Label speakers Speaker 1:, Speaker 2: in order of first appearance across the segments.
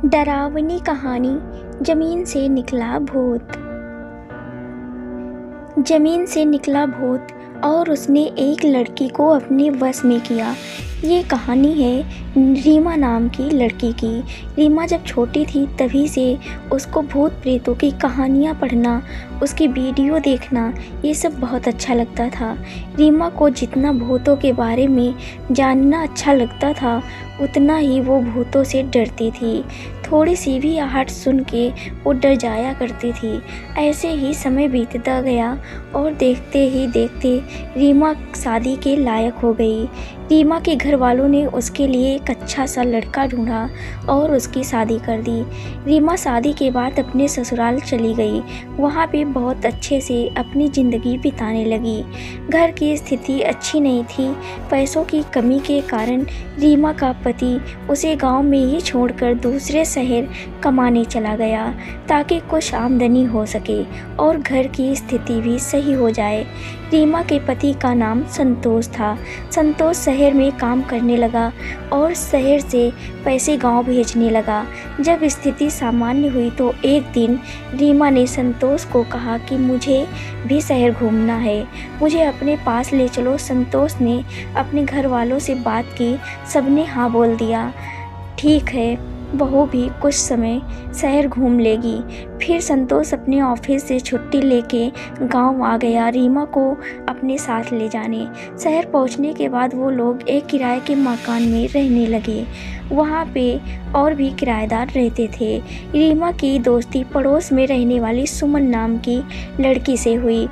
Speaker 1: डरावनी कहानी। जमीन से निकला भूत। जमीन से निकला भूत और उसने एक लड़की को अपने वश में किया। ये कहानी है रीमा नाम की लड़की की। रीमा जब छोटी थी तभी से उसको भूत प्रेतों की कहानियाँ पढ़ना, उसकी वीडियो देखना, ये सब बहुत अच्छा लगता था। रीमा को जितना भूतों के बारे में जानना अच्छा लगता था, उतना ही वो भूतों से डरती थी। थोड़ी सी भी आहट सुन के वो डर जाया करती थी। ऐसे ही समय बीतता गया और देखते ही देखते रीमा शादी के लायक हो गई। रीमा के घर वालों ने उसके लिए एक अच्छा सा लड़का ढूंढा और उसकी शादी कर दी। रीमा शादी के बाद अपने ससुराल चली गई। वहाँ पे बहुत अच्छे से अपनी ज़िंदगी बिताने लगी। घर की स्थिति अच्छी नहीं थी। पैसों की कमी के कारण रीमा का पति उसे गांव में ही छोड़कर दूसरे शहर कमाने चला गया, ताकि कुछ आमदनी हो सके और घर की स्थिति भी सही हो जाए। रीमा के पति का नाम संतोष था। संतोष शहर में काम करने लगा और शहर से पैसे गांव भेजने लगा। जब स्थिति सामान्य हुई तो एक दिन रीमा ने संतोष को कहा कि मुझे भी शहर घूमना है, मुझे अपने पास ले चलो। संतोष ने अपने घर वालों से बात की, सबने हाँ बोल दिया। ठीक है, बहू भी कुछ समय शहर घूम लेगी। फिर संतोष अपने ऑफिस से छुट्टी लेके गांव आ गया रीमा को अपने साथ ले जाने। शहर पहुंचने के बाद वो लोग एक किराए के मकान में रहने लगे। वहाँ पे और भी किराएदार रहते थे। रीमा की दोस्ती पड़ोस में रहने वाली सुमन नाम की लड़की से हुई।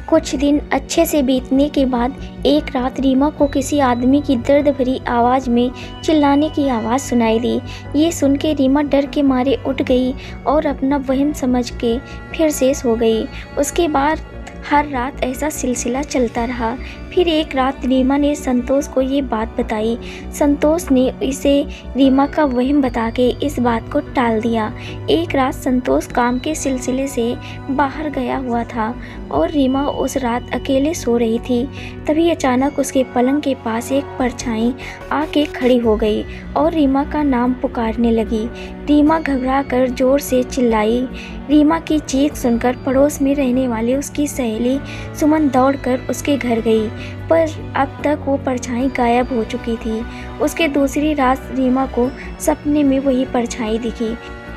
Speaker 1: कुछ दिन अच्छे से बीतने के बाद एक रात रीमा को किसी आदमी की दर्द भरी आवाज़ में चिल्लाने की आवाज़ सुनाई दी। ये सुन के रीमा डर के मारे उठ गई और अपना वहम समझ के फिर से सो गई। उसके बाद हर रात ऐसा सिलसिला चलता रहा। फिर एक रात रीमा ने संतोष को ये बात बताई। संतोष ने इसे रीमा का वहम बता के इस बात को टाल दिया। एक रात संतोष काम के सिलसिले से बाहर गया हुआ था और रीमा उस रात अकेले सो रही थी। तभी अचानक उसके पलंग के पास एक परछाई आके खड़ी हो गई और रीमा का नाम पुकारने लगी। रीमा घबरा कर जोर से चिल्लाई। रीमा की चीख सुनकर पड़ोस में रहने वाली उसकी सहेली सुमन दौड़कर उसके घर गई, पर अब तक वो परछाई गायब हो चुकी थी। उसके दूसरी रात रीमा को सपने में वही परछाई दिखी।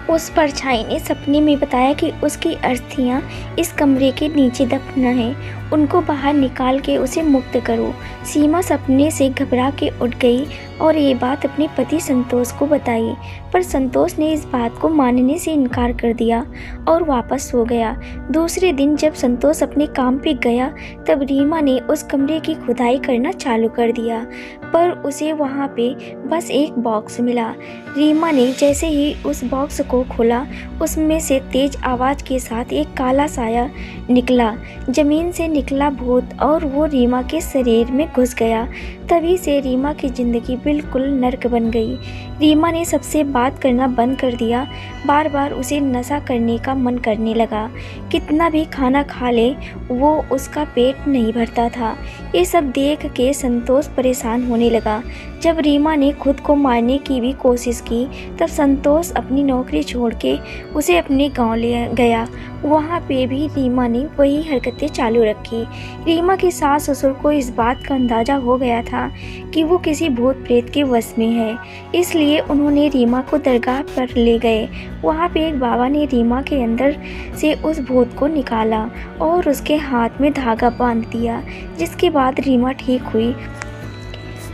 Speaker 1: उस परछाई ने सपने में बताया कि उसकी अस्थियां इस कमरे के नीचे दफन हैं, उनको बाहर निकाल के उसे मुक्त करो। सीमा सपने से घबरा के उठ गई और ये बात अपने पति संतोष को बताई, पर संतोष ने इस बात को मानने से इनकार कर दिया और वापस सो गया। दूसरे दिन जब संतोष अपने काम पे गया तब रीमा ने उस कमरे की खुदाई करना चालू कर दिया, पर उसे वहाँ पे बस एक बॉक्स मिला। रीमा ने जैसे ही उस बॉक्स को खोला, उसमें से तेज आवाज़ के साथ एक काला साया निकला। जमीन से निकला भूत और वो रीमा के शरीर में घुस गया। तभी से रीमा की ज़िंदगी बिल्कुल नर्क बन गई। रीमा ने सबसे बात करना बंद कर दिया। बार बार उसे नशा करने का मन करने लगा। कितना भी खाना खा ले वो उसका पेट नहीं भरता था। ये सब देख के संतोष परेशान होने लगा। जब रीमा ने खुद को मारने की भी कोशिश की तब संतोष अपनी नौकरी छोड़ के उसे अपने गांव ले गया। वहाँ पे भी रीमा ने वही हरकतें चालू रखी। रीमा के सास ससुर को इस बात का अंदाज़ा हो गया था कि वो किसी भूत प्रेत के वश में है, इसलिए उन्होंने रीमा को दरगाह पर ले गए। वहाँ पे एक बाबा ने रीमा के अंदर से उस भूत को निकाला और उसके हाथ में धागा बांध दिया, जिसके बाद रीमा ठीक हुई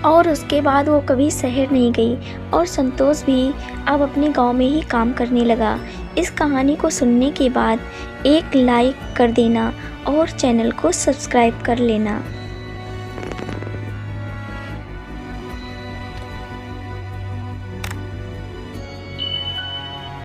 Speaker 1: और उसके बाद वो कभी शहर नहीं गई और संतोष भी अब अपने गांव में ही काम करने लगा। इस कहानी को सुनने के बाद एक लाइक कर देना और चैनल को सब्सक्राइब कर लेना।